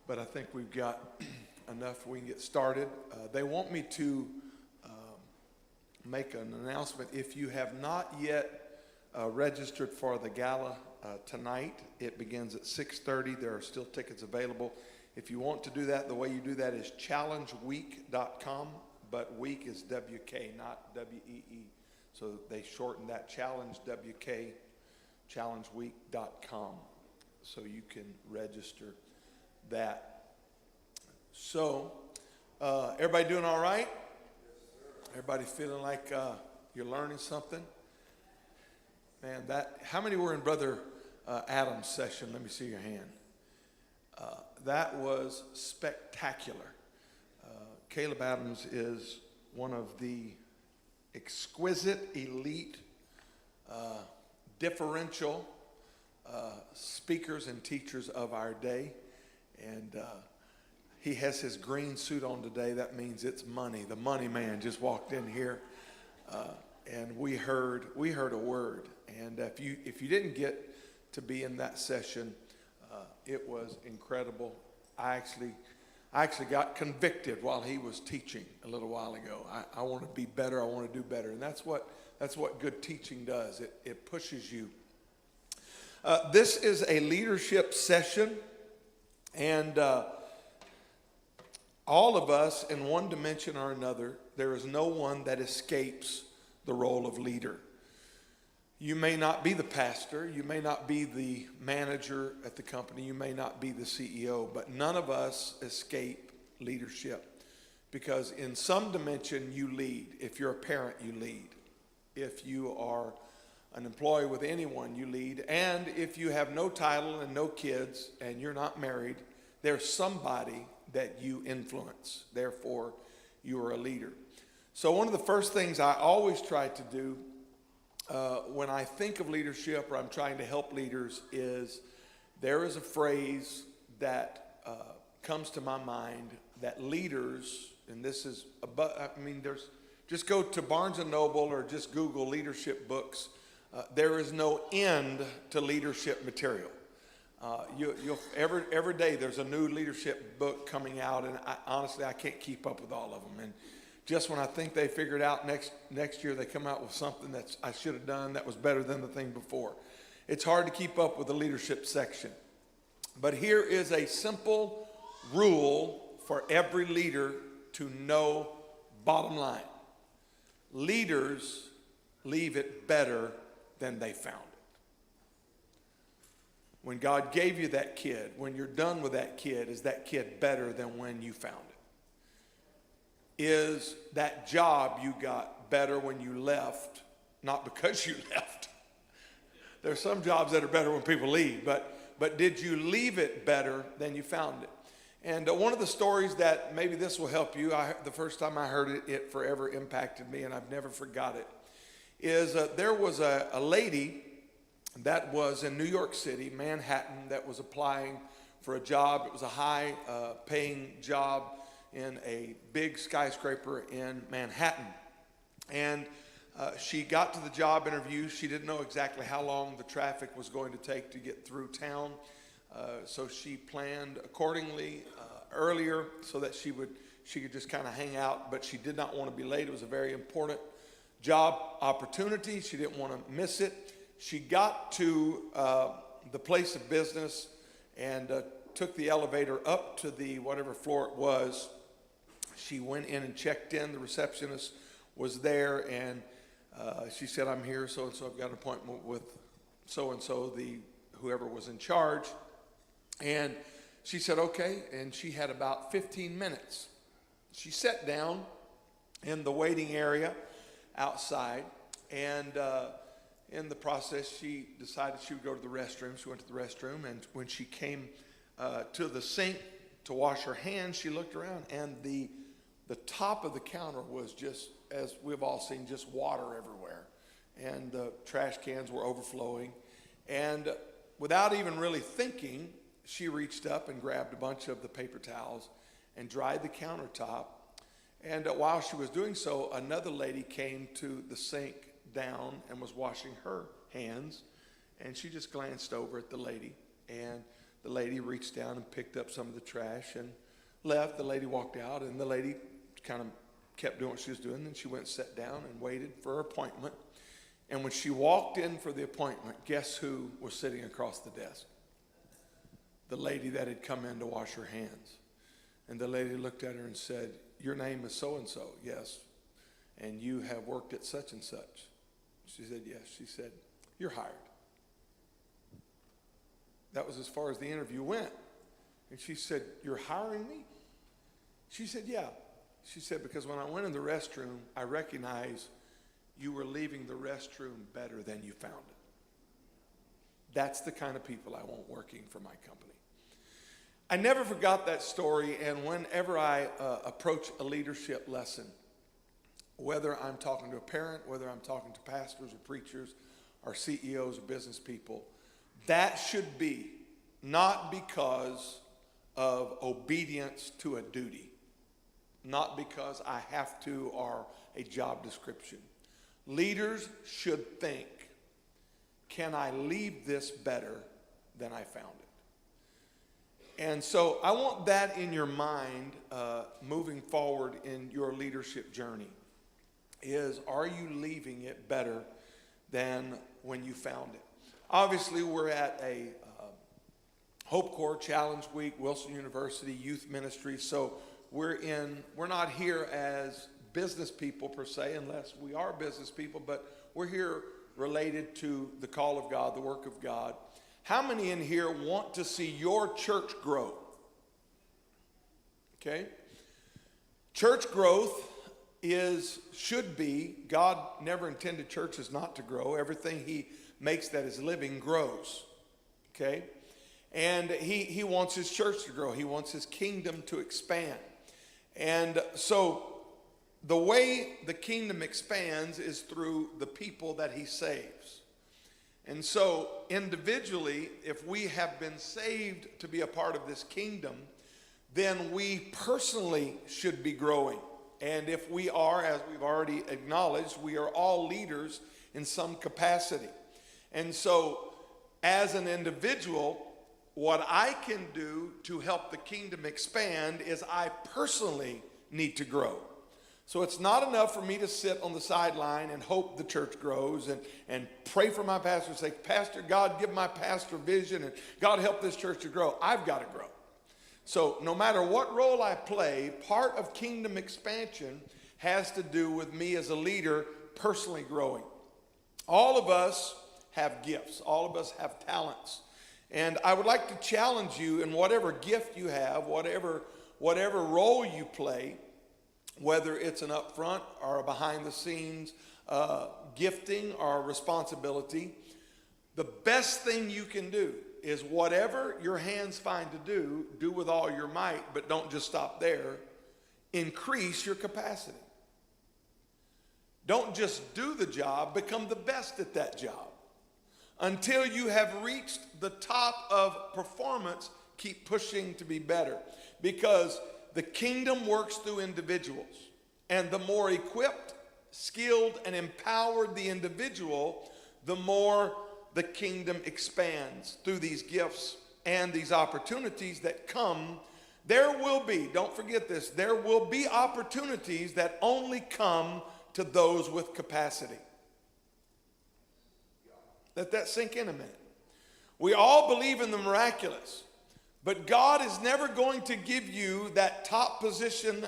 but I think we've got enough we can get started. They want me to make an announcement. If you have not yet registered for the gala tonight, it begins at 6:30. There are still tickets available. If you want to do that, the way you do that is challengeweek.com, but week is W-K, not W-E-E. So they shortened that, challenge, W-K, challengeweek.com. So you can register that. So, everybody doing all right? Everybody feeling like you're learning something? Man, how many were in Brother Adam's session? Let me see your hand. That was spectacular. Caleb Adams is one of the exquisite, elite, differential speakers and teachers of our day. And he has his green suit on today. That means it's money. The money man just walked in here, and we heard a word. And if you didn't get to be in that session, it was incredible. I actually got convicted while he was teaching a little while ago. I want to be better. I want to do better, and that's what good teaching does. It pushes you. This is a leadership session, and all of us, in one dimension or another, there is no one that escapes the role of leader. You may not be the pastor, you may not be the manager at the company, you may not be the CEO, but none of us escape leadership, because in some dimension you lead. If you're a parent, you lead. If you are an employee with anyone, you lead. And if you have no title and no kids and you're not married, there's somebody that you influence. Therefore, you are a leader. So one of the first things I always try to do when I think of leadership, or I'm trying to help leaders, is there is a phrase that comes to my mind that leaders, and this is just go to Barnes & Noble or just Google leadership books. There is no end to leadership material. Every day there's a new leadership book coming out, and honestly I can't keep up with all of them. And just when I think they figured out next year, they come out with something that I should have done that was better than the thing before. It's hard to keep up with the leadership section. But here is a simple rule for every leader to know. Bottom line: leaders leave it better than they found it. When God gave you that kid, when you're done with that kid, is that kid better than when you found it? Is that job you got better when you left, not because you left? There's some jobs that are better when people leave, but did you leave it better than you found it? And one of the stories that maybe this will help you, the first time I heard it, it forever impacted me, and I've never forgot it, is there was a lady that was in New York City, Manhattan, that was applying for a job. It was a high paying job in a big skyscraper in Manhattan. And she got to the job interview. She didn't know exactly how long the traffic was going to take to get through town. So she planned accordingly earlier so that she could just kind of hang out, but she did not want to be late. It was a very important job opportunity. She didn't want to miss it. She got to the place of business and took the elevator up to the whatever floor it was. She went in and checked in. The receptionist was there, and she said, "I'm here, so-and-so. I've got an appointment with so-and-so," whoever was in charge. And she said, "Okay," and she had about 15 minutes. She sat down in the waiting area outside, and in the process, she decided she would go to the restroom. She went to the restroom, and when she came to the sink to wash her hands, she looked around, and the top of the counter was just, as we've all seen, just water everywhere. And the trash cans were overflowing. And without even really thinking, she reached up and grabbed a bunch of the paper towels and dried the countertop. And while she was doing so, another lady came to the sink down and was washing her hands. And she just glanced over at the lady and the lady reached down and picked up some of the trash and left. The lady walked out, and the lady kind of kept doing what she was doing. Then she went and sat down and waited for her appointment. And when she walked in for the appointment, guess who was sitting across the desk? The lady that had come in to wash her hands. And the lady looked at her and said, "Your name is so-and-so." "Yes." "And you have worked at such and such?" She said, "Yes." She said, "You're hired." That was as far as the interview went. And she said, "You're hiring me?" She said, "Yeah." She said, "Because when I went in the restroom, I recognized you were leaving the restroom better than you found it." That's the kind of people I want working for my company. I never forgot that story, and whenever I approach a leadership lesson, whether I'm talking to a parent, whether I'm talking to pastors or preachers or CEOs or business people, that should be not because of obedience to a duty, not because I have to or a job description. Leaders should think, can I leave this better than I found it? And so I want that in your mind moving forward in your leadership journey. Are you leaving it better than when you found it? Obviously, we're at a Hope Corps Challenge Week, Wilson University Youth Ministry. So we're not here as business people per se, unless we are business people, but we're here related to the call of God, the work of God. How many in here want to see your church grow? Okay? Church growth should be, God never intended churches not to grow. Everything he makes that is living grows. Okay? And he wants his church to grow. He wants his kingdom to expand. And so the way the kingdom expands is through the people that he saves. And so individually, if we have been saved to be a part of this kingdom, then we personally should be growing. And if we are, as we've already acknowledged, we are all leaders in some capacity. And so as an individual, what I can do to help the kingdom expand is I personally need to grow. So it's not enough for me to sit on the sideline and hope the church grows and pray for my pastor and say, "Pastor, God, give my pastor vision, and God, help this church to grow." I've got to grow. So no matter what role I play, part of kingdom expansion has to do with me as a leader personally growing. All of us have gifts. All of us have talents. And I would like to challenge you in whatever gift you have, whatever role you play, whether it's an upfront or a behind the scenes gifting or responsibility. The best thing you can do is whatever your hands find to do with all your might, but don't just stop there. Increase your capacity. Don't just do the job, become the best at that job. Until you have reached the top of performance, keep pushing to be better. Because the kingdom works through individuals. And the more equipped, skilled, and empowered the individual, the more the kingdom expands through these gifts and these opportunities that come. There will be, don't forget this, there will be opportunities that only come to those with capacity. Let that sink in a minute. We all believe in the miraculous. But God is never going to give you that top position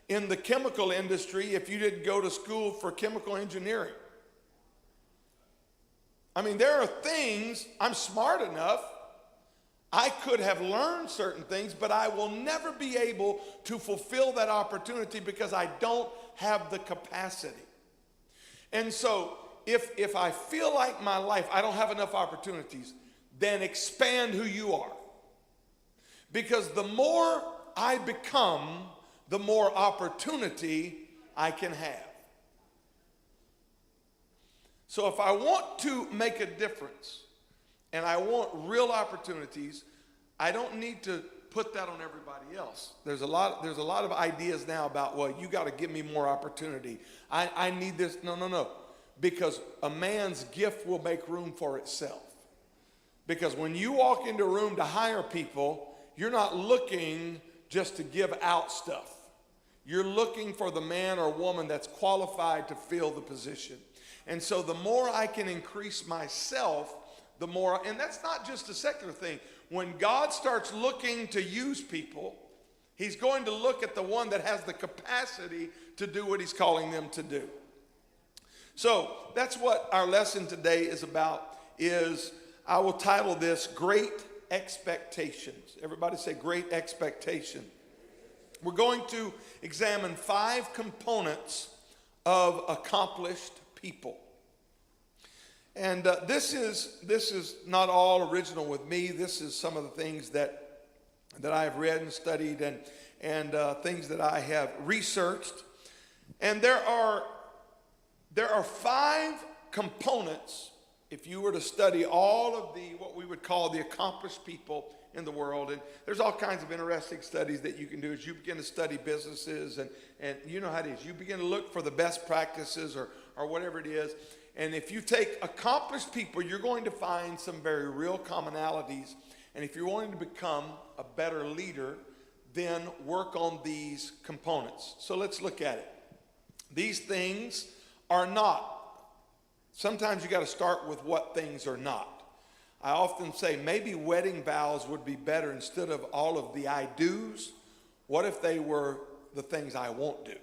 in the chemical industry if you didn't go to school for chemical engineering. I mean, there are things, I'm smart enough, I could have learned certain things, but I will never be able to fulfill that opportunity because I don't have the capacity. And so, if I feel like my life, I don't have enough opportunities, then expand who you are. Because the more I become, the more opportunity I can have. So if I want to make a difference and I want real opportunities, I don't need to put that on everybody else. There's a lot of ideas now about, well, you got to give me more opportunity. I need this. No. Because a man's gift will make room for itself. Because when you walk into a room to hire people, you're not looking just to give out stuff. You're looking for the man or woman that's qualified to fill the position. And so the more I can increase myself, the more, and that's not just a secular thing. When God starts looking to use people, he's going to look at the one that has the capacity to do what he's calling them to do. So that's what our lesson today is about, is I will title this Great Expectations. Everybody say Great Expectation. We're going to examine 5 components of accomplished people. And this is not all original with me. This is some of the things that I have read and studied and things that I have researched. And there are 5 components. If you were to study all of what we would call the accomplished people in the world, and there's all kinds of interesting studies that you can do as you begin to study businesses, and you know how it is. You begin to look for the best practices or whatever it is. And if you take accomplished people, you're going to find some very real commonalities. And if you're wanting to become a better leader, then work on these components. So let's look at it. These things are not. Sometimes you got to start with what things are not. I often say maybe wedding vows would be better instead of all of the I do's. What if they were the things I won't do?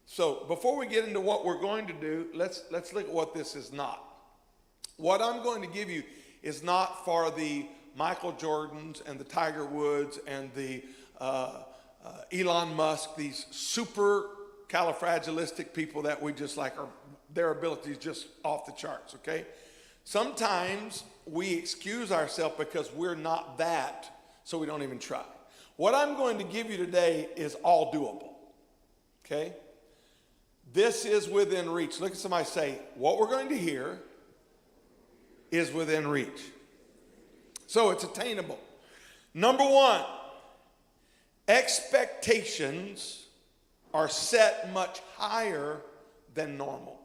So before we get into what we're going to do, let's look at what this is not. What I'm going to give you is not for the Michael Jordans and the Tiger Woods and the Elon Musk, these super califragilistic people that we just like, their ability is just off the charts, okay? Sometimes we excuse ourselves because we're not that, so we don't even try. What I'm going to give you today is all doable, okay? This is within reach. Look at somebody say, what we're going to hear is within reach. So it's attainable. Number 1, expectations are set much higher than normal.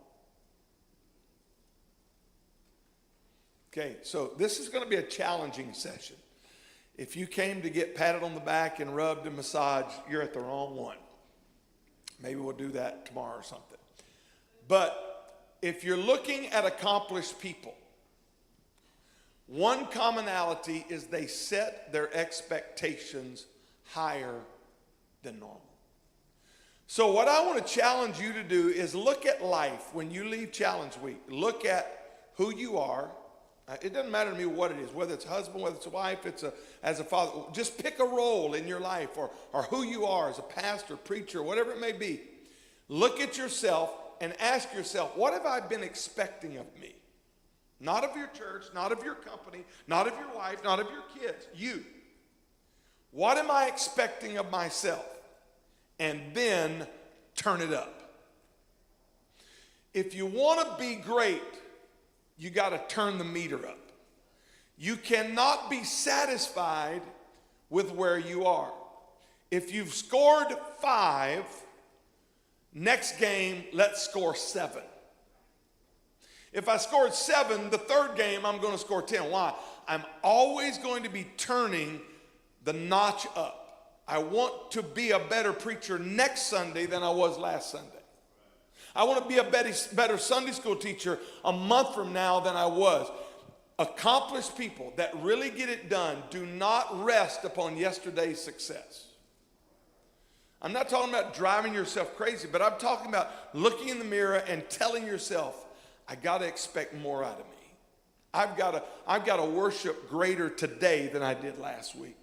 Okay, so this is going to be a challenging session. If you came to get patted on the back and rubbed and massaged, you're at the wrong one. Maybe we'll do that tomorrow or something. But if you're looking at accomplished people, one commonality is they set their expectations higher than normal. So what I want to challenge you to do is look at life when you leave Challenge Week. Look at who you are. It doesn't matter to me what it is, whether it's a husband, whether it's a wife, as a father. Just pick a role in your life or who you are as a pastor, preacher, whatever it may be. Look at yourself and ask yourself, what have I been expecting of me? Not of your church, not of your company, not of your wife, not of your kids. You. What am I expecting of myself? And then turn it up. If you want to be great, you got to turn the meter up. You cannot be satisfied with where you are. If you've scored 5, next game, let's score 7. If I scored 7, the third game, I'm going to score 10. Why? I'm always going to be turning the notch up. I want to be a better preacher next Sunday than I was last Sunday. I want to be a better Sunday school teacher a month from now than I was. Accomplished people that really get it done do not rest upon yesterday's success. I'm not talking about driving yourself crazy, but I'm talking about looking in the mirror and telling yourself, I got to expect more out of me. I've got to worship greater today than I did last week.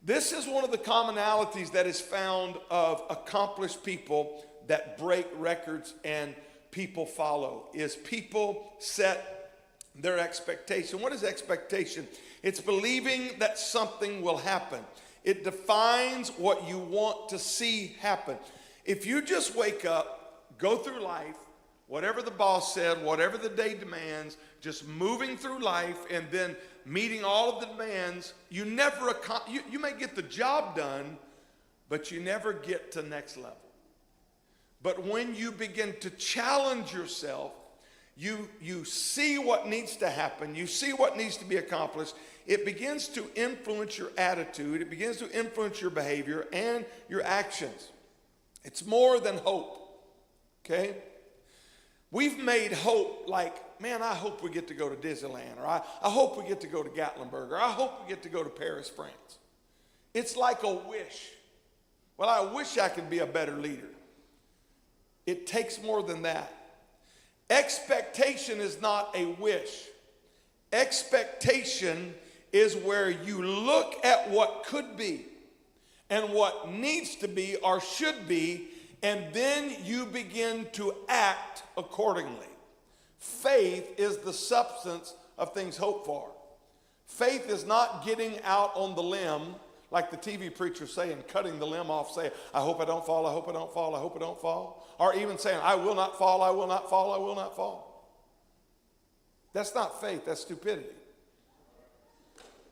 This is one of the commonalities that is found of accomplished people that break records and people follow, is people set their expectation. What is expectation? It's believing that something will happen. It defines what you want to see happen. If you just wake up, go through life, whatever the boss said, whatever the day demands, just moving through life and then meeting all of the demands, you may get the job done, but you never get to next level. But when you begin to challenge yourself, you see what needs to happen, you see what needs to be accomplished, it begins to influence your attitude, it begins to influence your behavior and your actions. It's more than hope, okay? We've made hope like, man, I hope we get to go to Disneyland, or I hope we get to go to Gatlinburg, or I hope we get to go to Paris, France. It's like a wish. Well, I wish I could be a better leader. It takes more than that. Expectation is not a wish. Expectation is where you look at what could be and what needs to be or should be, and then you begin to act accordingly. Faith is the substance of things hoped for. Faith is not getting out on the limb like the TV preachers say and cutting the limb off, saying, I hope I don't fall, I hope I don't fall, I hope I don't fall. Or even saying, I will not fall, I will not fall, I will not fall. That's not faith, that's stupidity.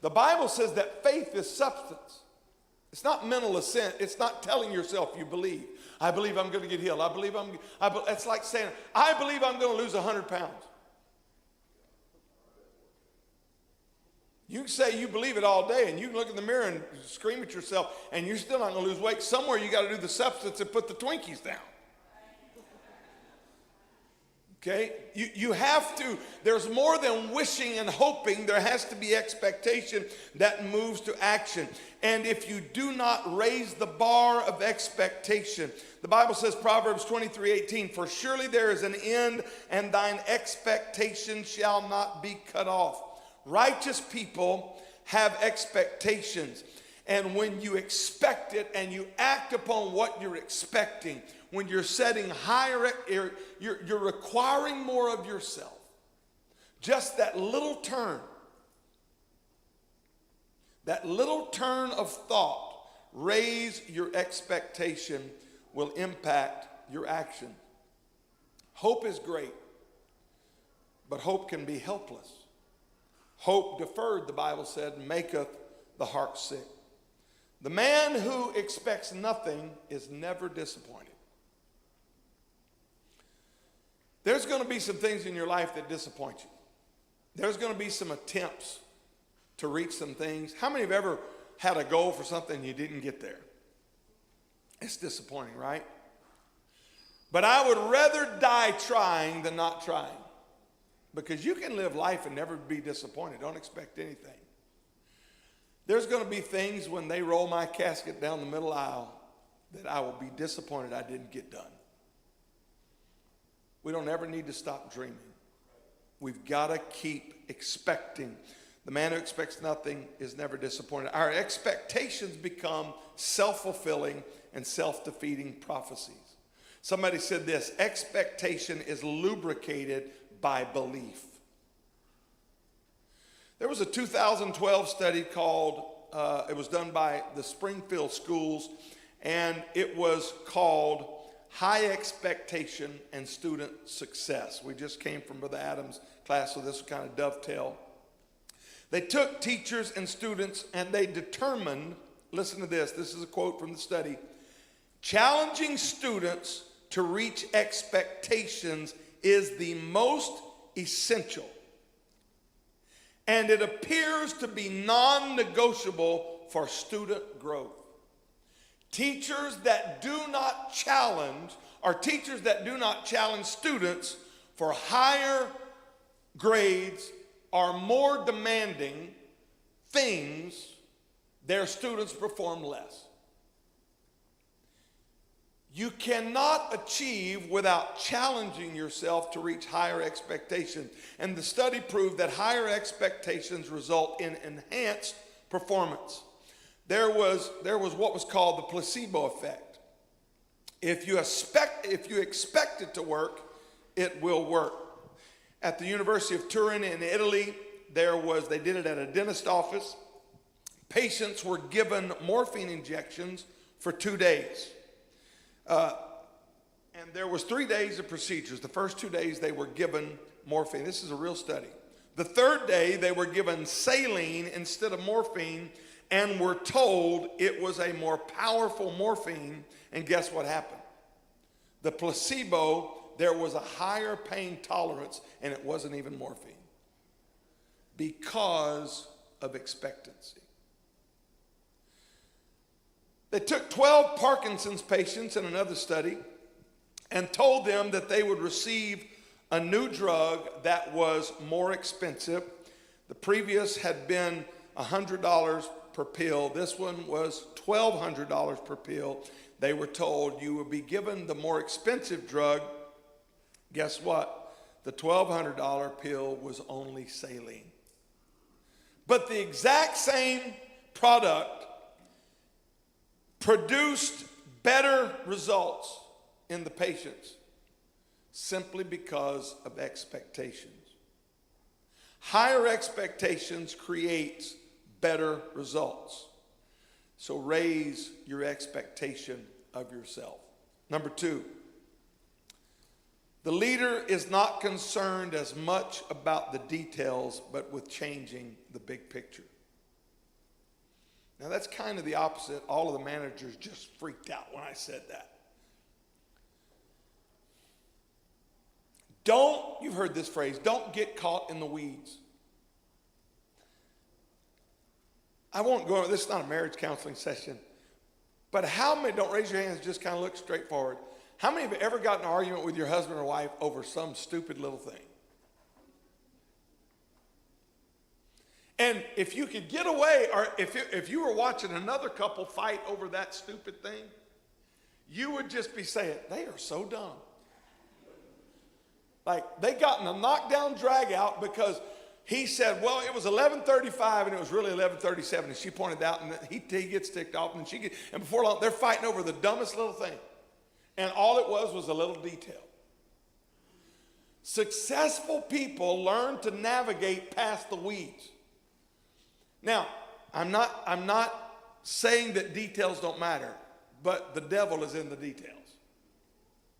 The Bible says that faith is substance. It's not mental assent. It's not telling yourself you believe. I believe I'm going to get healed. It's like saying, I believe I'm going to lose 100 pounds. You can say you believe it all day, and you can look in the mirror and scream at yourself, and you're still not going to lose weight. Somewhere you got to do the substance and put the Twinkies down. Okay? You have to, there's more than wishing and hoping. There has to be expectation that moves to action. And if you do not raise the bar of expectation, the Bible says, Proverbs 23:18, for surely there is an end, and thine expectation shall not be cut off. Righteous people have expectations. And when you expect it and you act upon what you're expecting, when you're setting higher, you're requiring more of yourself. Just that little turn of thought, raise your expectation, will impact your action. Hope is great, but hope can be helpless. Hope deferred, the Bible said, maketh the heart sick. The man who expects nothing is never disappointed. There's going to be some things in your life that disappoint you. There's going to be some attempts to reach some things. How many have ever had a goal for something and you didn't get there? It's disappointing, right? But I would rather die trying than not trying. Because you can live life and never be disappointed. Don't expect anything. There's going to be things when they roll my casket down the middle aisle that I will be disappointed I didn't get done. We don't ever need to stop dreaming. We've got to keep expecting. The man who expects nothing is never disappointed. Our expectations become self-fulfilling and self-defeating prophecies. Somebody said this, expectation is lubricated by belief. There was a 2012 study called, it was done by the Springfield schools, and it was called High Expectation and Student Success. We just came from Brother Adams' class, so this will kind of dovetail. They took teachers and students and they determined, listen to this is a quote from the study, challenging students to reach expectations is the most essential. And it appears to be non-negotiable for student growth. Teachers that do not challenge, or teachers that do not challenge students for higher grades or more demanding things, their students perform less. You cannot achieve without challenging yourself to reach higher expectations. And the study proved that higher expectations result in enhanced performance. There was what was called the placebo effect. If you expect it to work, it will work. At the University of Turin in Italy, they did it at a dentist office. Patients were given morphine injections for 2 days. And there was 3 days of procedures. The first 2 days they were given morphine. This is a real study. The third day they were given saline instead of morphine and were told it was a more powerful morphine. And guess what happened? The placebo there was a higher pain tolerance, and it wasn't even morphine, because of expectancy. They took 12 Parkinson's patients in another study and told them that they would receive a new drug that was more expensive. The previous had been $100 per pill. This one was $1,200 per pill. They were told you would be given the more expensive drug. Guess what? The $1,200 pill was only saline. But the exact same product produced better results in the patients simply because of expectations. Higher expectations create better results. So raise your expectation of yourself. Number 2, the leader is not concerned as much about the details, but with changing the big picture. Now that's kind of the opposite. All of the managers just freaked out when I said that. You've heard this phrase, don't get caught in the weeds. I won't go, this is not a marriage counseling session, but how many, don't raise your hands, just kind of look straight forward. How many have ever gotten in an argument with your husband or wife over some stupid little thing? And if you could get away, or if you were watching another couple fight over that stupid thing, you would just be saying, they are so dumb. Like, they got in a knockdown drag out because he said, well, it was 11:35 and it was really 11:37. And she pointed out, and he gets ticked off, and and before long, they're fighting over the dumbest little thing. And all it was a little detail. Successful people learn to navigate past the weeds. Now, I'm not saying that details don't matter, but the devil is in the details.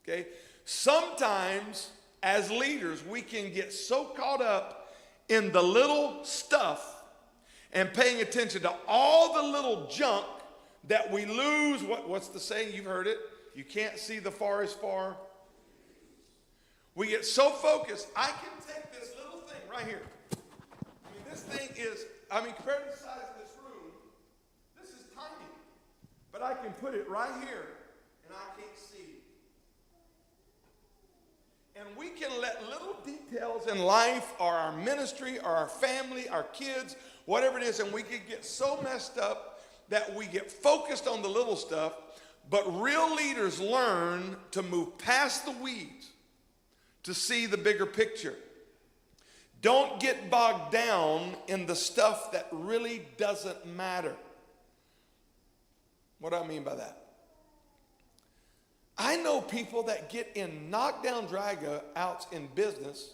Okay? Sometimes, as leaders, we can get so caught up in the little stuff and paying attention to all the little junk that we lose. What's the saying? You've heard it. You can't see the forest far. We get so focused. I can take this little thing right here. I mean, this thing is, compared to the size of this room, this is tiny. But I can put it right here, and I can't see. And we can let little details in life, or our ministry, or our family, our kids, whatever it is, and we can get so messed up that we get focused on the little stuff. But real leaders learn to move past the weeds to see the bigger picture. Don't get bogged down in the stuff that really doesn't matter. What do I mean by that? I know people that get in knockdown drag-outs in business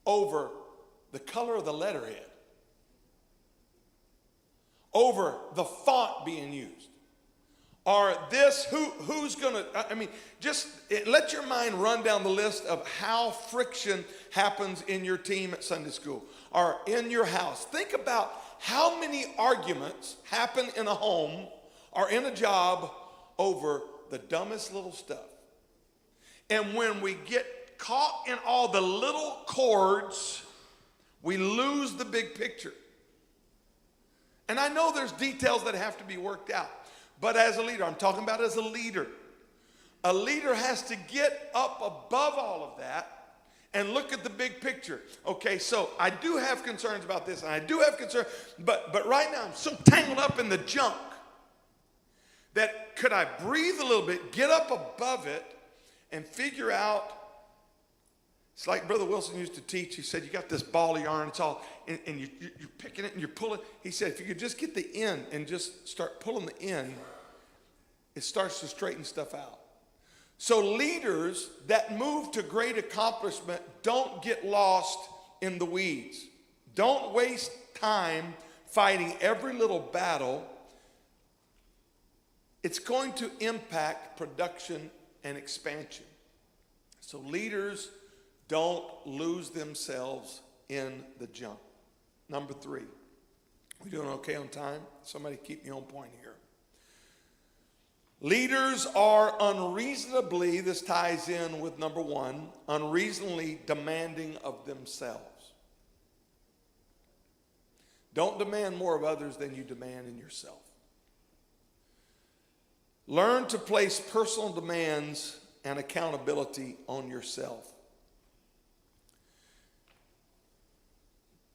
over the color of the letterhead, over the font being used, or this, who's going to, just let your mind run down the list of how friction happens in your team at Sunday school or in your house. Think about how many arguments happen in a home or in a job over the dumbest little stuff. And when we get caught in all the little chords, we lose the big picture. And I know there's details that have to be worked out. But as a leader, I'm talking about as a leader has to get up above all of that and look at the big picture. Okay, so I do have concerns about this, and I do have concerns, but right now I'm so tangled up in the junk that could I breathe a little bit, get up above it, and figure out. It's like Brother Wilson used to teach. He said, you got this ball of yarn, it's all, and you're picking it and you're pulling. He said, if you could just get the end and just start pulling the end, it starts to straighten stuff out. So leaders that move to great accomplishment don't get lost in the weeds. Don't waste time fighting every little battle. It's going to impact production and expansion. So leaders don't lose themselves in the junk. Number 3, we doing okay on time? Somebody keep me on point here. Leaders are unreasonably, this ties in with number one, unreasonably demanding of themselves. Don't demand more of others than you demand in yourself. Learn to place personal demands and accountability on yourself.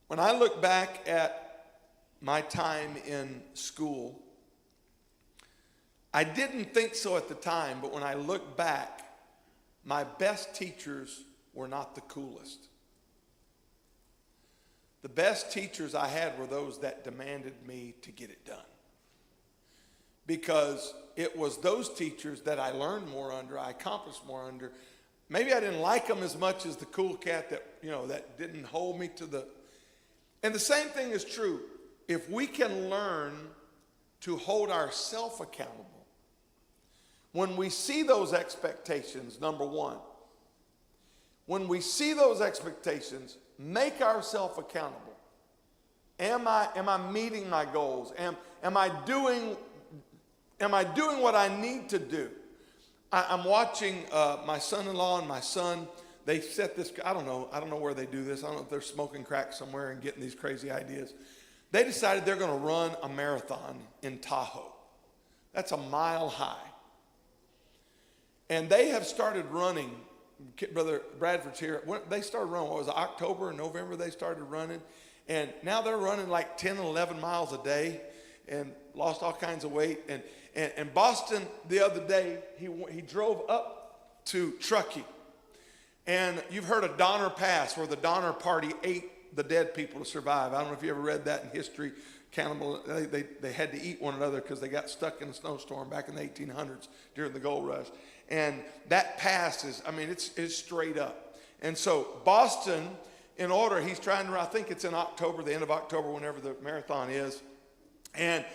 When I look back at my time in school, I didn't think so at the time, but when I look back, my best teachers were not the coolest. The best teachers I had were those that demanded me to get it done. Because it was those teachers that I learned more under, I accomplished more under. Maybe I didn't like them as much as the cool cat that, that didn't hold me to the... And the same thing is true. If we can learn to hold ourselves accountable, when we see those expectations, number one, when we see those expectations, make ourselves accountable. Am I meeting my goals? Am I doing what I need to do? I'm watching my son-in-law and my son. They set this, I don't know where they do this. I don't know if they're smoking crack somewhere and getting these crazy ideas. They decided they're going to run a marathon in Tahoe. That's a mile high. And they have started running. Brother Bradford's here. They started running, what was it, October or November they started running. And now they're running like 10 and 11 miles a day and lost all kinds of weight. And Boston the other day, he drove up to Truckee. And you've heard of Donner Pass, where the Donner Party ate the dead people to survive. I don't know if you ever read that in history. Cannibal, they had to eat one another because they got stuck in a snowstorm back in the 1800s during the gold rush. And that pass is, it's straight up. And so Boston, in order, he's trying to, I think it's in October, the end of October, whenever the marathon is. And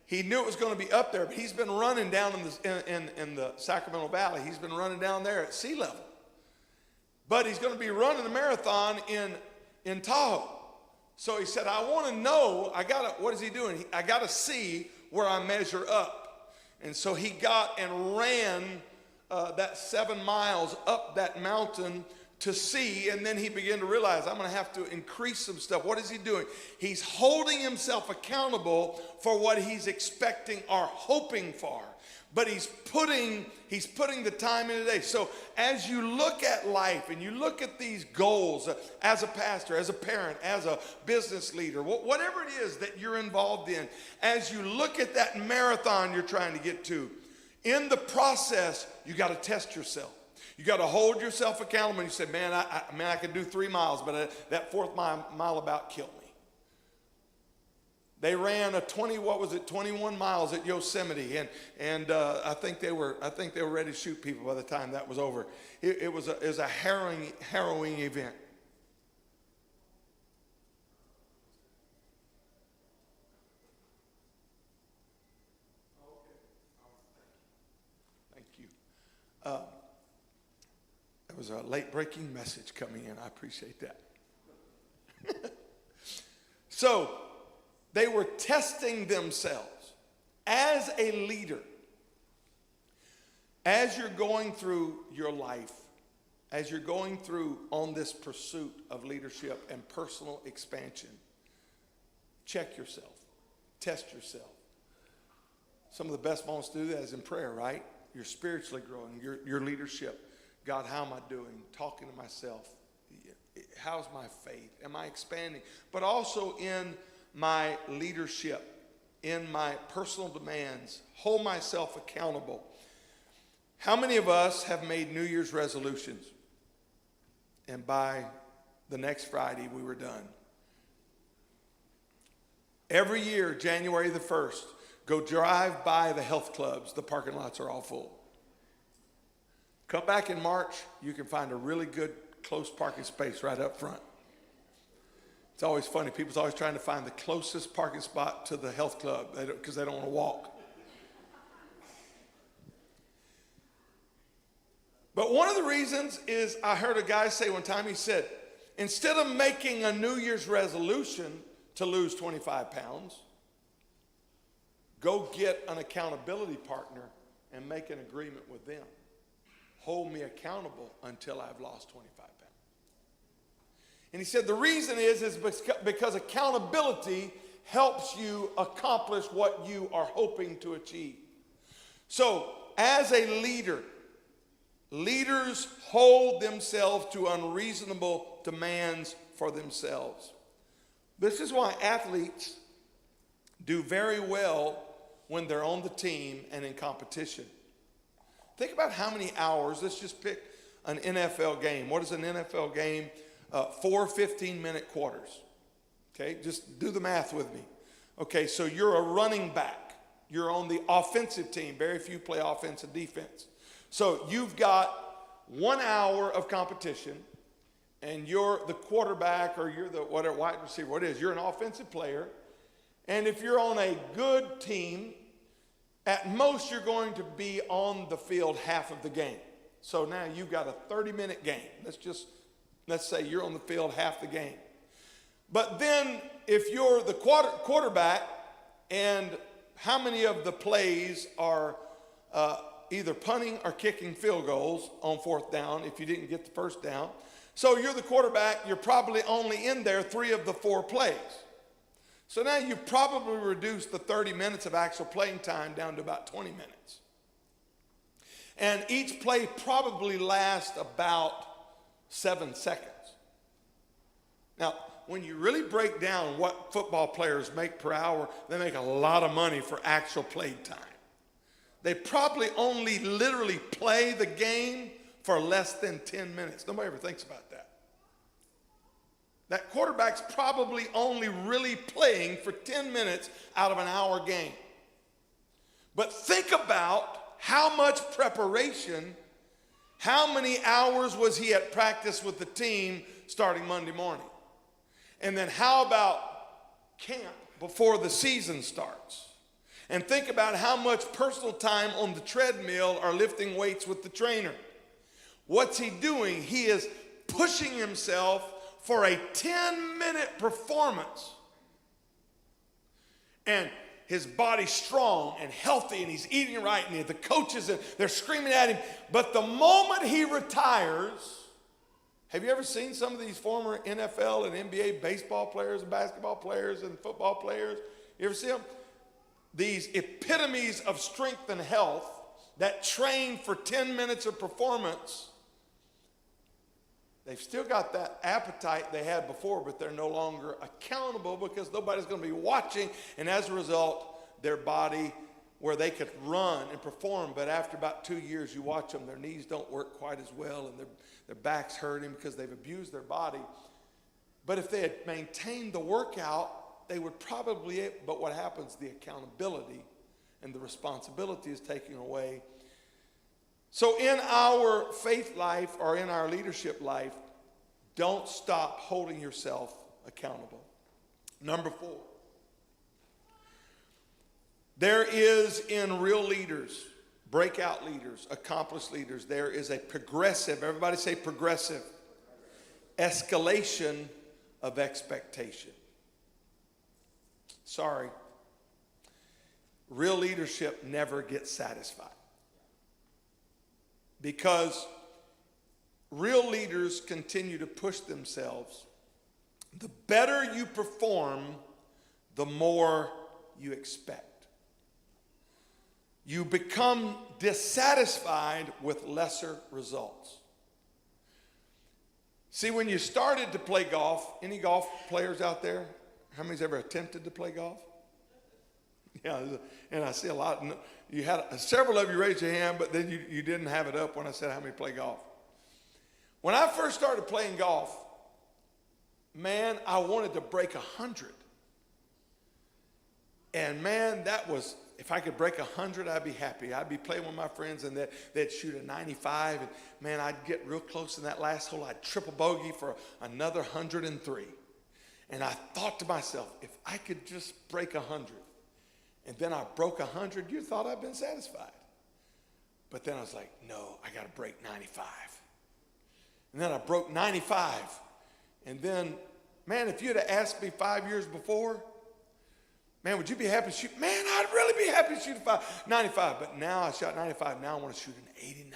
he knew it was going to be up there, but he's been running down in the Sacramento Valley. He's been running down there at sea level. But he's going to be running the marathon in Tahoe. So he said, I want to know, what is he doing? I got to see where I measure up. And so he got and ran that 7 miles up that mountain to see, and then he began to realize, I'm going to have to increase some stuff. What is he doing? He's holding himself accountable for what he's expecting or hoping for. But he's putting the time in today. So as you look at life and you look at these goals as a pastor, as a parent, as a business leader, whatever it is that you're involved in, as you look at that marathon you're trying to get to, in the process, you got to test yourself. You got to hold yourself accountable. And you say, man, I could do 3 miles, but that fourth mile about killed me. They ran 21 miles at Yosemite, and I think they were ready to shoot people by the time that was over. It was a harrowing event. Thank you. There was a late breaking message coming in. I appreciate that. So, they were testing themselves as a leader. As you're going through your life, as you're going through on this pursuit of leadership and personal expansion, check yourself, test yourself. Some of the best moments to do that is in prayer, right? You're spiritually growing, your leadership. God, how am I doing? Talking to myself. How's my faith? Am I expanding? But also in my leadership, in my personal demands, hold myself accountable. How many of us have made New Year's resolutions? And by the next Friday, we were done. Every year, January the 1st, go drive by the health clubs. The parking lots are all full. Come back in March, you can find a really good close parking space right up front. It's always funny. People's always trying to find the closest parking spot to the health club because they don't want to walk. But one of the reasons is I heard a guy say one time, he said, instead of making a New Year's resolution to lose 25 pounds, go get an accountability partner and make an agreement with them. Hold me accountable until I've lost 25 pounds. And he said the reason is because accountability helps you accomplish what you are hoping to achieve. So as a leader, leaders hold themselves to unreasonable demands for themselves. This is why athletes do very well when they're on the team and in competition. Think about how many hours, let's just pick an NFL game. What is an NFL game? 4 15-minute quarters. Okay, just do the math with me. Okay, so you're a running back. You're on the offensive team. Very few play offense and defense. So you've got 1 hour of competition, and you're the quarterback or you're the whatever wide receiver, what it is. You're an offensive player. And if you're on a good team, at most you're going to be on the field half of the game. So now you've got a 30-minute game. Let's say you're on the field half the game. But then if you're the quarterback, and how many of the plays are either punting or kicking field goals on fourth down if you didn't get the first down? So you're the quarterback, you're probably only in there 3 of the 4 plays. So now you've probably reduced the 30 minutes of actual playing time down to about 20 minutes. And each play probably lasts about 7 seconds. Now, when you really break down what football players make per hour, they make a lot of money for actual play time. They probably only literally play the game for less than 10 minutes. Nobody ever thinks about that. That quarterback's probably only really playing for 10 minutes out of an hour game. But think about how much preparation, how many hours was he at practice with the team starting Monday morning? And then how about camp before the season starts? And think about how much personal time on the treadmill or lifting weights with the trainer. What's he doing? He is pushing himself for a 10-minute performance. And his body's strong and healthy, and he's eating right, and the coaches, they're screaming at him. But the moment he retires, have you ever seen some of these former NFL and NBA baseball players and basketball players and football players? You ever see them? These epitomes of strength and health that train for 10 minutes of performance. They've still got that appetite they had before, but they're no longer accountable because nobody's going to be watching. And as a result, their body, where they could run and perform, but after about 2 years, you watch them, their knees don't work quite as well, and their back's hurting because they've abused their body. But if they had maintained the workout, they would probably, but what happens, the accountability and the responsibility is taken away. So in our faith life or in our leadership life, don't stop holding yourself accountable. Number 4, there is in real leaders, breakout leaders, accomplished leaders, there is a progressive, everybody say progressive, escalation of expectation. Sorry, real leadership never gets satisfied. Because real leaders continue to push themselves. The better you perform, the more you expect. You become dissatisfied with lesser results. See, when you started to play golf, any golf players out there? How many's ever attempted to play golf? Yeah, and I see a lot. You had several of you raise your hand, but then you didn't have it up when I said how many play golf. When I first started playing golf, man, I wanted to break 100. And man, that was, if I could break 100, I'd be happy. I'd be playing with my friends, and they'd shoot a 95, and man, I'd get real close in that last hole. I'd triple bogey for another 103. And I thought to myself, if I could just break 100, and then I broke 100, you thought I'd been satisfied. But then I was like, no, I got to break 95. And then I broke 95. And then, man, if you'd have asked me 5 years before, Man, would you be happy to shoot? Man, I'd really be happy to shoot a 95. But now I shot 95. Now I want to shoot an 89.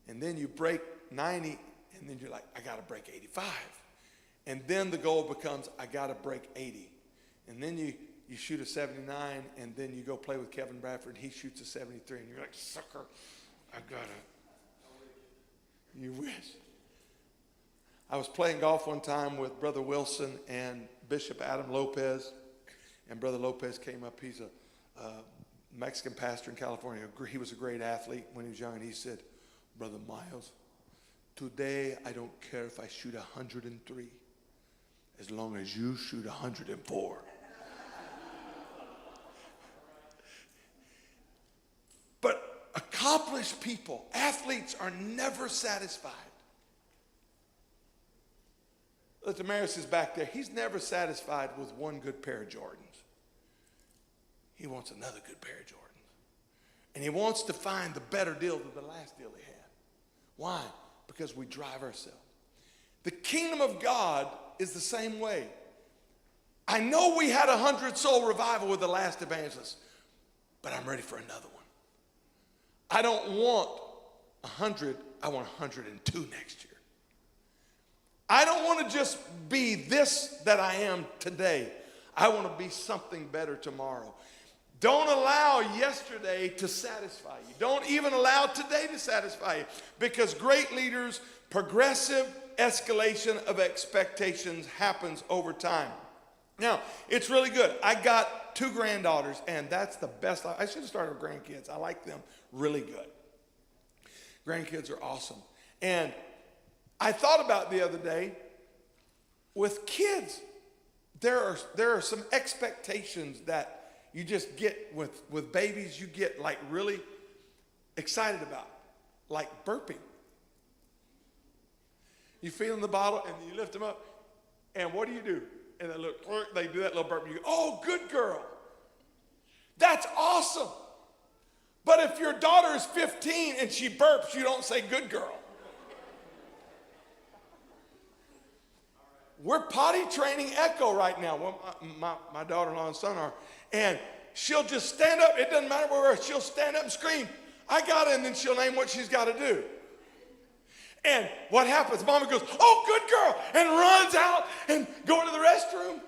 And then you break 90, and then you're like, I got to break 85. And then the goal becomes, I got to break 80. And then you shoot a 79, and then you go play with Kevin Bradford, and he shoots a 73. And you're like, sucker, I got to. You wish. I was playing golf one time with Brother Wilson and Bishop Adam Lopez. And Brother Lopez came up. He's a Mexican pastor in California. He was a great athlete when he was young. And he said, Brother Myles, today I don't care if I shoot 103 as long as you shoot 104. But accomplished people, athletes, are never satisfied. Look, Damaris is back there. He's never satisfied with one good pair of Jordans. He wants another good pair of Jordans. And he wants to find the better deal than the last deal he had. Why? Because we drive ourselves. The kingdom of God is the same way. I know we had 100-soul revival with the last evangelist, but I'm ready for another one. I don't want 100, I want 102 next year. I don't want to just be this that I am today. I want to be something better tomorrow. Don't allow yesterday to satisfy you. Don't even allow today to satisfy you, because great leaders, progressive escalation of expectations happens over time. Now, it's really good. I got 2 granddaughters, and that's the best. I should have started with grandkids. I like them really good. Grandkids are awesome. And I thought about the other day, with kids, there are some expectations that you just get with babies, you get like really excited about, like burping. You feel in the bottle and you lift them up, and what do? And they do that little burp, and you go, oh, good girl. That's awesome. But if your daughter is 15 and she burps, you don't say good girl. We're potty training Echo right now. Well, my daughter-in-law and son are. And she'll just stand up. It doesn't matter where we're at. She'll stand up and scream, I got it, and then she'll name what she's got to do. And what happens? Mama goes, oh, good girl, and runs out and going to the restroom.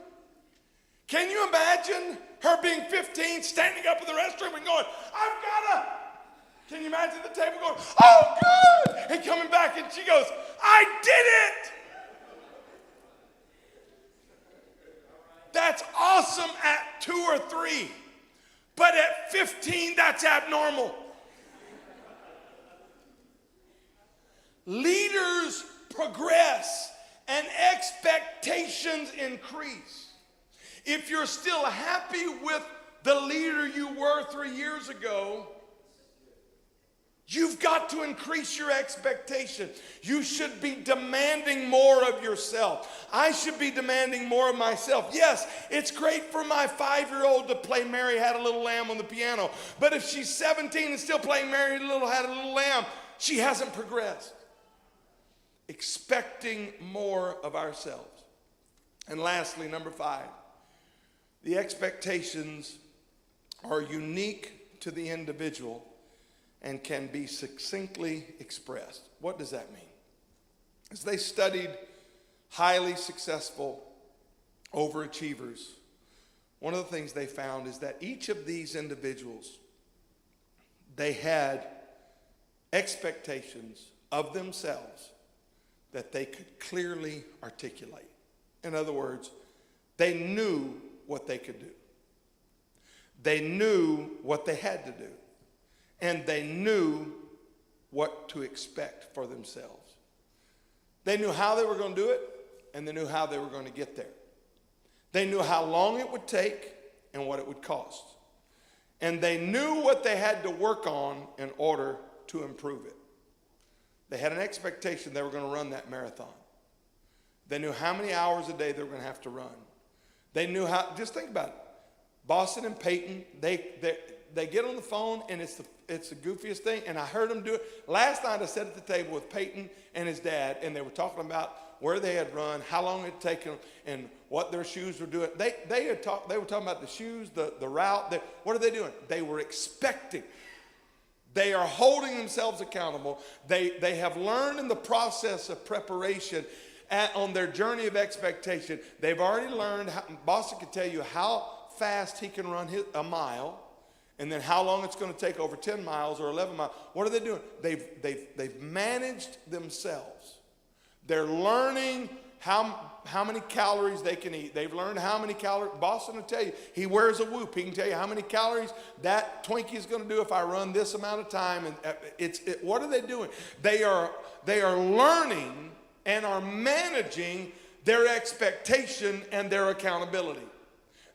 Can you imagine her being 15, standing up in the restroom and going, I've got to. Can you imagine the table going, oh, good, and coming back, and she goes, I did it. That's awesome at 2 or 3. But at 15, that's abnormal. Leaders progress and expectations increase. If you're still happy with the leader you were 3 years ago, you've got to increase your expectation. You should be demanding more of yourself. I should be demanding more of myself. Yes, it's great for my 5-year-old to play Mary Had a Little Lamb on the piano. But if she's 17 and still playing Mary Had a Little Lamb, she hasn't progressed. Expecting more of ourselves. And lastly, number 5, the expectations are unique to the individual and can be succinctly expressed. What does that mean? As they studied highly successful overachievers, one of the things they found is that each of these individuals, they had expectations of themselves that they could clearly articulate. In other words, they knew what they could do. They knew what they had to do. And they knew what to expect for themselves. They knew how they were going to do it, and they knew how they were going to get there. They knew how long it would take and what it would cost. And they knew what they had to work on in order to improve it. They had an expectation they were going to run that marathon. They knew how many hours a day they were going to have to run. They knew how, just think about it. Boston and Peyton, they get on the phone, and it's the goofiest thing. And I heard them do it. Talked night I sat at the table with Peyton and his dad, and they were talking about where they had run, how long it had taken them, and what their shoes were doing. They were talking about the shoes, the route. What are they doing? They were expecting. They are holding themselves accountable. They have learned in the process of preparation on their journey of expectation. They've already learned. Boston can tell you how fast he can run a mile, and then how long it's going to take over 10 miles or 11 miles. What are they doing? They've managed themselves. They're learning how many calories they can eat. They've learned how many calories. Boston will tell you, he wears a Whoop. He can tell you how many calories that Twinkie is going to do if I run this amount of time. And what are they doing? They are learning and are managing their expectation and their accountability.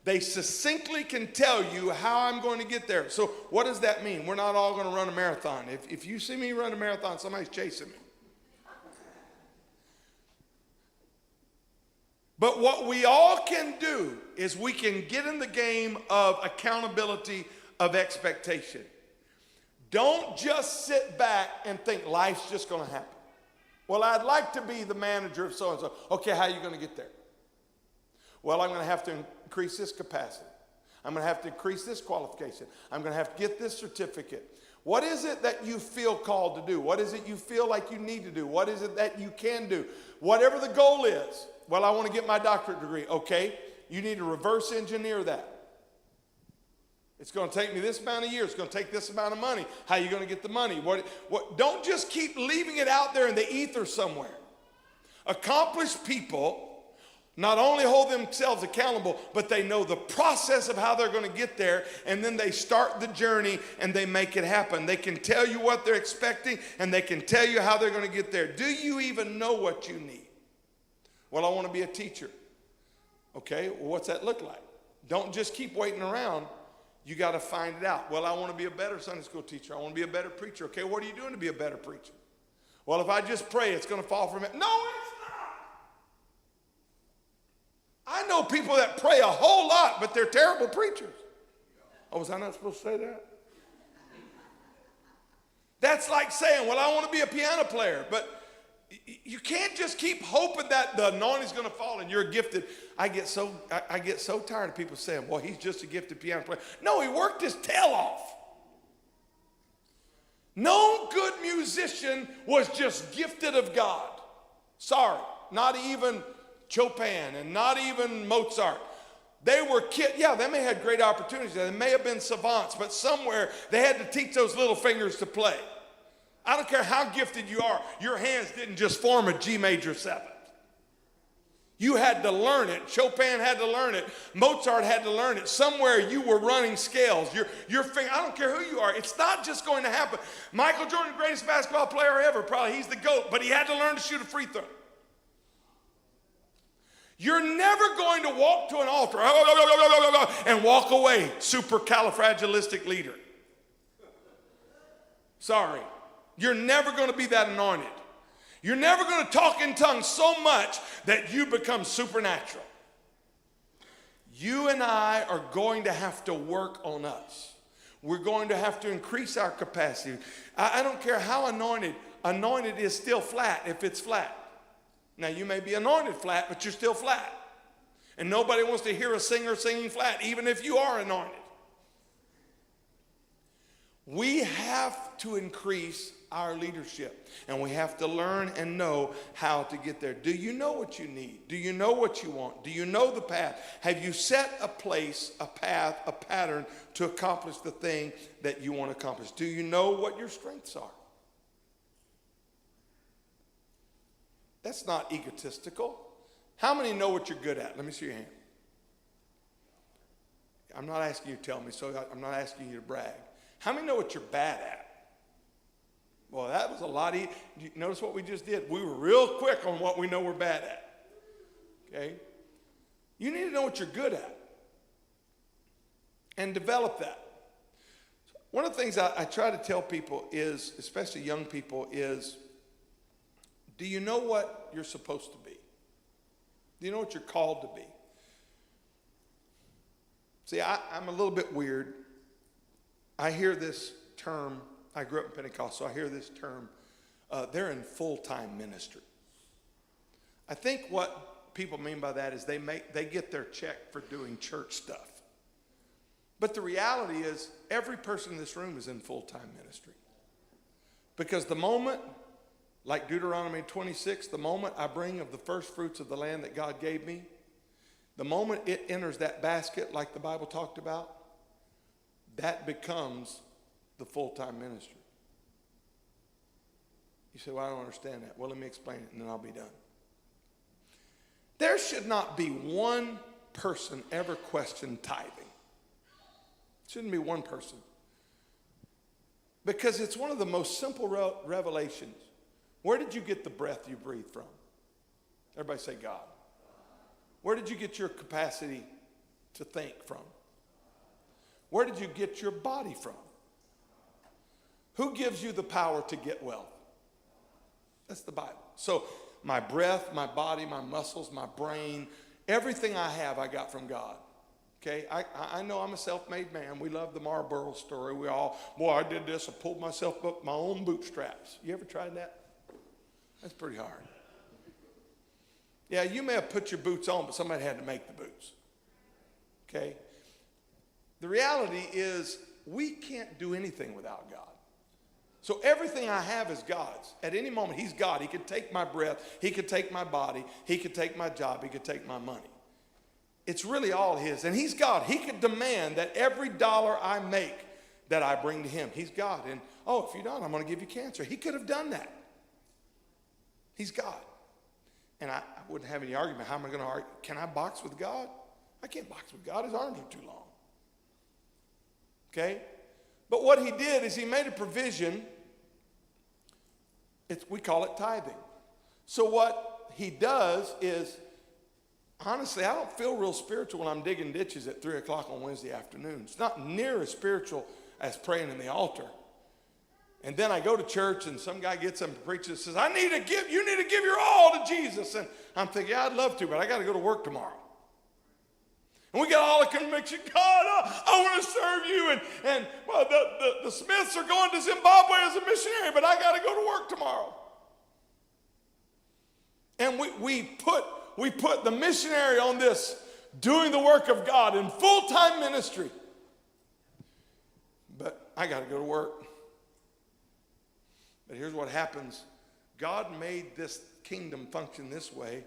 They succinctly can tell you how I'm going to get there. So what does that mean? We're not all going to run a marathon. If you see me run a marathon, somebody's chasing me. But what we all can do is we can get in the game of accountability, of expectation. Don't just sit back and think life's just going to happen. Well, I'd like to be the manager of so-and-so. Okay, how are you going to get there? Well, I'm going to have to increase this capacity. I'm going to have to increase this qualification. I'm going to have to get this certificate. What is it that you feel called to do? What is it you feel like you need to do? What is it that you can do? Whatever the goal is. Well, I want to get my doctorate degree. Okay, you need to reverse engineer that. It's going to take me this amount of years. It's going to take this amount of money. How are you going to get the money? Don't just keep leaving it out there in the ether somewhere. Accomplished people not only hold themselves accountable, but they know the process of how they're going to get there, and then they start the journey and they make it happen. They can tell you what they're expecting, and they can tell you how they're going to get there. Do you even know what you need? Well, I want to be a teacher. Okay, well, what's that look like? Don't just keep waiting around. You got to find it out. Well, I want to be a better Sunday school teacher. I want to be a better preacher. Okay, what are you doing to be a better preacher? Well, if I just pray, it's going to fall from it. No, it's not. I know people that pray a whole lot, but they're terrible preachers. Oh, was I not supposed to say that? That's like saying, well, I want to be a piano player, but you can't just keep hoping that the anointing's going to fall and you're gifted. I get so tired of people saying, well, he's just a gifted piano player. No, he worked his tail off. No good musician was just gifted of God. Sorry, not even Chopin and not even Mozart. They were kids. Yeah, they may have had great opportunities. They may have been savants, but somewhere they had to teach those little fingers to play. I don't care how gifted you are. Your hands didn't just form a G major seventh. You had to learn it. Chopin had to learn it. Mozart had to learn it. Somewhere you were running scales. Your finger, I don't care who you are. It's not just going to happen. Michael Jordan, greatest basketball player ever, probably he's the GOAT, but he had to learn to shoot a free throw. You're never going to walk to an altar and walk away supercalifragilistic leader. Sorry. You're never going to be that anointed. You're never going to talk in tongues so much that you become supernatural. You and I are going to have to work on us. We're going to have to increase our capacity. I don't care how anointed. Anointed is still flat if it's flat. Now, you may be anointed flat, but you're still flat. And nobody wants to hear a singer singing flat, even if you are anointed. We have to increase our leadership, and we have to learn and know how to get there. Do you know what you need? Do you know what you want? Do you know the path? Have you set a place, a path, a pattern to accomplish the thing that you want to accomplish? Do you know what your strengths are? That's not egotistical. How many know what you're good at? Let me see your hand. I'm not asking you to tell me, so I'm not asking you to brag. How many know what you're bad at? Well, that was a lot easier. Notice what we just did. We were real quick on what we know we're bad at. Okay? You need to know what you're good at and develop that. One of the things I try to tell people is, especially young people, is do you know what you're supposed to be? Do you know what you're called to be? See, I'm a little bit weird. I hear this term, I grew up in Pentecostal, so I hear this term, they're in full-time ministry. I think what people mean by that is they get their check for doing church stuff. But the reality is every person in this room is in full-time ministry. Because the moment, like Deuteronomy 26, the moment I bring of the first fruits of the land that God gave me, the moment it enters that basket like the Bible talked about, that becomes the full-time ministry. You say, well, I don't understand that. Well, let me explain it and then I'll be done. There should not be one person ever question tithing. Shouldn't be one person. Because it's one of the most simple revelations. Where did you get the breath you breathe from? Everybody say God. Where did you get your capacity to think from? Where did you get your body from? Who gives you the power to get wealth? That's the Bible. So my breath, my body, my muscles, my brain, everything I have, I got from God. Okay, I know I'm a self-made man. We love the Marlboro story. We all, boy, I did this. I pulled myself up my own bootstraps. You ever tried that? That's pretty hard. Yeah, you may have put your boots on, but somebody had to make the boots. Okay? The reality is we can't do anything without God. So everything I have is God's. At any moment, He's God. He could take my breath. He could take my body. He could take my job. He could take my money. It's really all His. And He's God. He could demand that every dollar I make that I bring to Him. He's God. And, oh, if you don't, I'm going to give you cancer. He could have done that. He's God. And I wouldn't have any argument. How am I going to argue? Can I box with God? I can't box with God. His arms are too long. Okay? But what He did is He made a provision. We call it tithing. So what He does is, honestly, I don't feel real spiritual when I'm digging ditches at 3 o'clock on Wednesday afternoon. It's not near as spiritual as praying in the altar. And then I go to church and some guy gets up and preaches and says, you need to give your all to Jesus. And I'm thinking, yeah, I'd love to, but I got to go to work tomorrow. And we got all the conviction, God, I want to serve you. And well, the Smiths are going to Zimbabwe as a missionary, but I got to go to work tomorrow. And we put the missionary on this, doing the work of God in full-time ministry. But I got to go to work. But here's what happens. God made this kingdom function this way,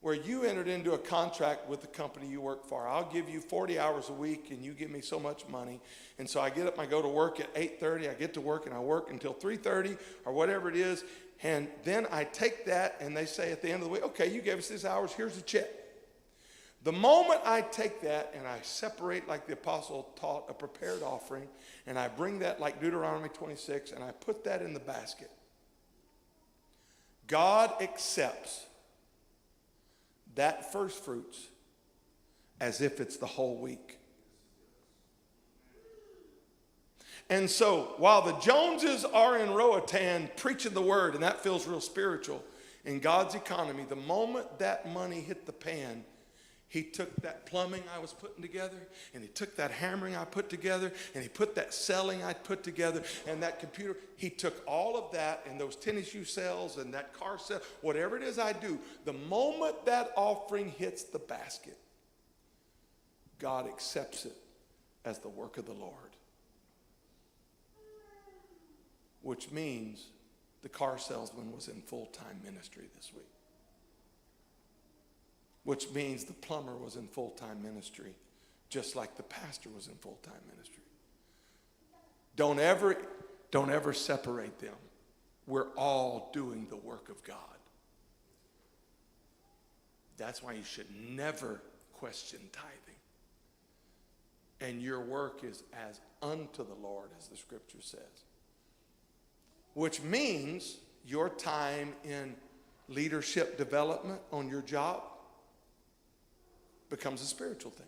where you entered into a contract with the company you work for. I'll give you 40 hours a week, and you give me so much money. And so I get up, I go to work at 8:30. I get to work, and I work until 3:30 or whatever it is. And then I take that, and they say at the end of the week, okay, you gave us these hours, here's the check. The moment I take that and I separate, like the apostle taught, a prepared offering, and I bring that like Deuteronomy 26, and I put that in the basket, God accepts that first fruits as if it's the whole week. And so while the Joneses are in Roatan preaching the word, and that feels real spiritual, in God's economy, the moment that money hit the pan, He took that plumbing I was putting together, and He took that hammering I put together, and He put that selling I put together, and that computer. He took all of that and those tennis shoe sales and that car sale, whatever it is I do, the moment that offering hits the basket, God accepts it as the work of the Lord. Which means the car salesman was in full-time ministry this week. Which means the plumber was in full-time ministry, just like the pastor was in full-time ministry. Don't ever separate them. We're all doing the work of God. That's why you should never question tithing. And your work is as unto the Lord, as the scripture says. Which means your time in leadership development on your job becomes a spiritual thing.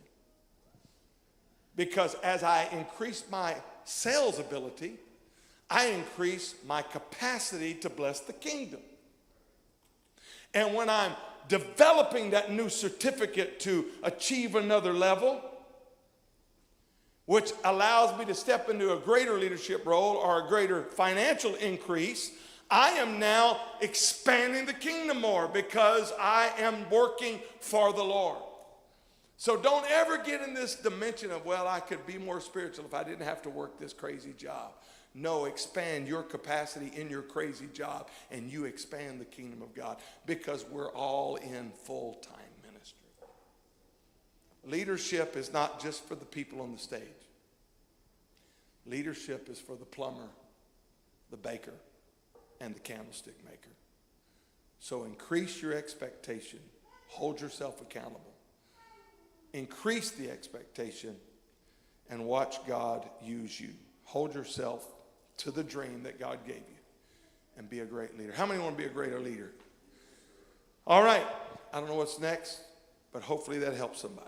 Because as I increase my sales ability, I increase my capacity to bless the kingdom. And when I'm developing that new certificate to achieve another level, which allows me to step into a greater leadership role or a greater financial increase, I am now expanding the kingdom more because I am working for the Lord. So don't ever get in this dimension of, well, I could be more spiritual if I didn't have to work this crazy job. No, expand your capacity in your crazy job, and you expand the kingdom of God, because we're all in full-time ministry. Leadership is not just for the people on the stage. Leadership is for the plumber, the baker, and the candlestick maker. So increase your expectation. Hold yourself accountable. Increase the expectation and watch God use you. Hold yourself to the dream that God gave you and be a great leader. How many want to be a greater leader? All right. I don't know what's next, but hopefully that helps somebody.